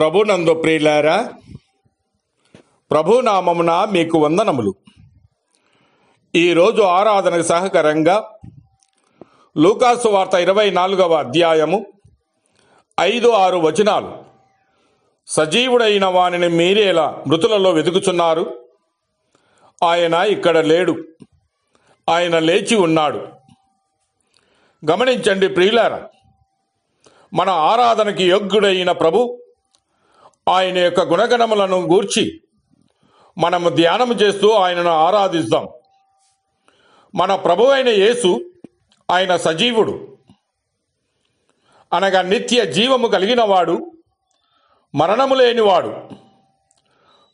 ప్రభునందు ప్రియులారా, ప్రభునామమున మీకు వందనములు. ఈరోజు ఆరాధనకు సహకరంగా లూకాసు వార్త 24వ అధ్యాయము 5-6 వచనాలు. సజీవుడైన వానిని మీరేలా మృతులలో వెతుకుచున్నారు? ఆయన ఇక్కడ లేడు, ఆయన లేచి ఉన్నాడు. గమనించండి ప్రియులారా, మన ఆరాధనకి యోగ్యుడైన ప్రభు ఆయన యొక్క గుణగణములను గూర్చి మనము ధ్యానము చేస్తూ ఆయనను ఆరాధిస్తాం. మన ప్రభు అయిన యేసు ఆయన సజీవుడు, అనగా నిత్య జీవము కలిగిన వాడు, మరణము లేనివాడు.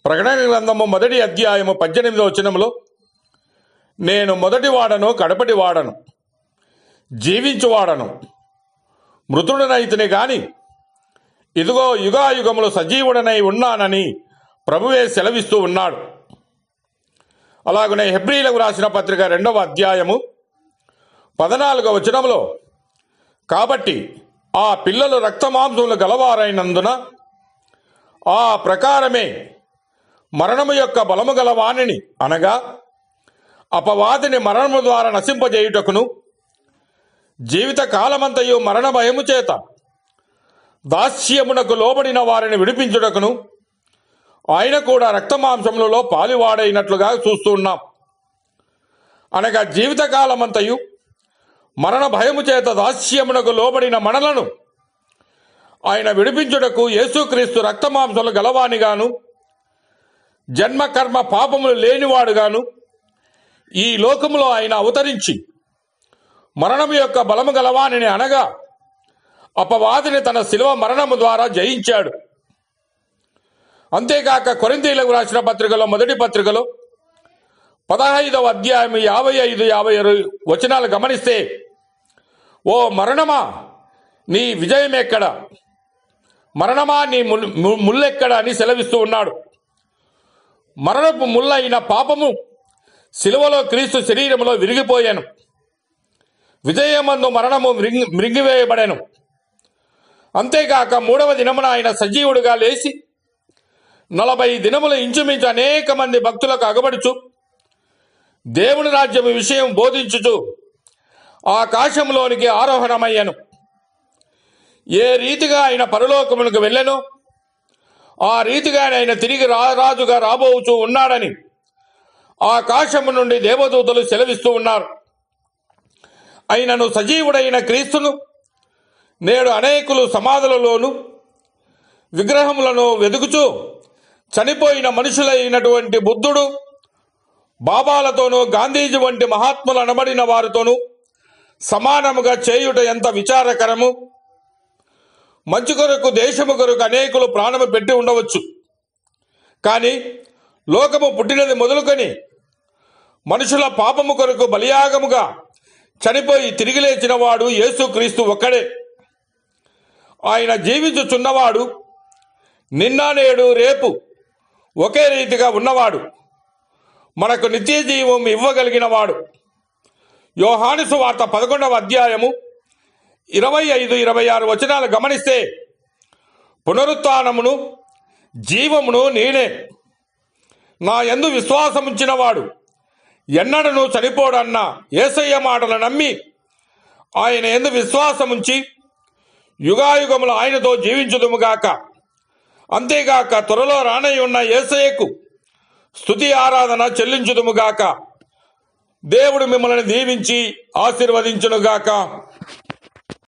ప్రకటన గ్రంథము 1వ అధ్యాయము 18వ వచనములో, నేను మొదటి వాడను, కడపటి వాడను, జీవించువాడను, మృతుడనైతిని గాని ఇదిగో యుగాయుగములు సజీవుడనై ఉన్నానని ప్రభువే సెలవిస్తూ ఉన్నాడు. అలాగనే హెబ్రీలకు రాసిన పత్రిక 2వ అధ్యాయము 14వ వచనములో, కాబట్టి ఆ పిల్లలు రక్తమాంసములు గలవారైనందున ఆ ప్రకారమే మరణము యొక్క బలము గల వానిని, అనగా అపవాదిని మరణము ద్వారా నశింపజేయుటకును, జీవిత కాలమంతయు మరణ భయము చేత దాస్యమునకు లోబడిన వారిని విడిపించుటకును ఆయన కూడా రక్తమాంసములలో పాలివాడైనట్లుగా చూస్తున్నాం. అనగా జీవితకాలమంతయు మరణ భయము చేత దాస్యమునకు లోబడిన మనలను ఆయన విడిపించుటకు యేసుక్రీస్తు రక్తమాంసములు గలవానిగాను, జన్మ కర్మ పాపములు లేనివాడుగాను ఈ లోకములో ఆయన అవతరించి మరణము యొక్క బలము గలవానిని, అనగా అపవాదిని తన శిలువ మరణము ద్వారా జయించాడు. అంతేకాక కొరింథీయులకు రాసిన పత్రికలో, మొదటి పత్రికలో 15వ అధ్యాయం 55-56 వచనాలు గమనిస్తే, ఓ మరణమా నీ విజయం ఎక్కడ, మరణమా నీ ముల్లెక్కడ అని సెలవిస్తూ ఉన్నాడు. మరణపు ముల్లైన పాపము శిలువలో క్రీస్తు శరీరములో విరిగిపోయాను, విజయమందు మరణము మృంగివేయబడెను. అంతేకాక 3వ దినమున ఆయన సజీవుడిగా లేచి 40 దినములు ఇంచుమించు అనేక మంది భక్తులకు అగబడుచు దేవుని రాజ్యము విషయం బోధించుచు ఆకాశంలోనికి ఆరోహణమయ్యను. ఏ రీతిగా ఆయన పరలోకములకు వెళ్ళెనో ఆ రీతిగా ఆయన తిరిగి రాజుగా రాబోచు ఉన్నాడని ఆకాశము నుండి దేవదూతలు సెలవిస్తూ ఉన్నారు. అయినను సజీవుడైన క్రీస్తును నేడు అనేకులు సమాధులలోను విగ్రహములను వెదుకుచూ చనిపోయిన మనుషులైనటువంటి బుద్ధుడు, బాబాలతోనూ గాంధీజీ వంటి మహాత్ములు అనబడిన వారితోనూ సమానముగా చేయుట ఎంత విచారకరము. మంచి కొరకు, దేశము కొరకు అనేకులు ప్రాణము పెట్టి ఉండవచ్చు, కానీ లోకము పుట్టినది మొదలుకొని మనుషుల పాపము కొరకు బలియాగముగా చనిపోయి తిరిగి లేచిన వాడు యేసుక్రీస్తు ఒక్కడే. ఆయన జీవించుచున్నవాడు, నిన్న నేడు రేపు ఒకే రీతిగా ఉన్నవాడు, మనకు నిత్య జీవం ఇవ్వగలిగిన వాడు. యోహాను సువార్త 11వ అధ్యాయము 25-26 వచనాలు గమనిస్తే, పునరుత్థానమును జీవమును నేనే, నా యందు విశ్వాసముంచిన వాడు ఎన్నడను చనిపోడన్న యేసయ్య మాటలు నమ్మి ఆయన యందు విశ్వాసముంచి యుగాయుగములు ఆయనతో జీవించుదుముగాక. అంతేగాక త్వరలో రానై ఉన్న యేసయ్యకు స్తుతి ఆరాధన చెల్లించుదుముగాక. దేవుడు మిమ్మల్ని దీవించి ఆశీర్వదించునుగాక.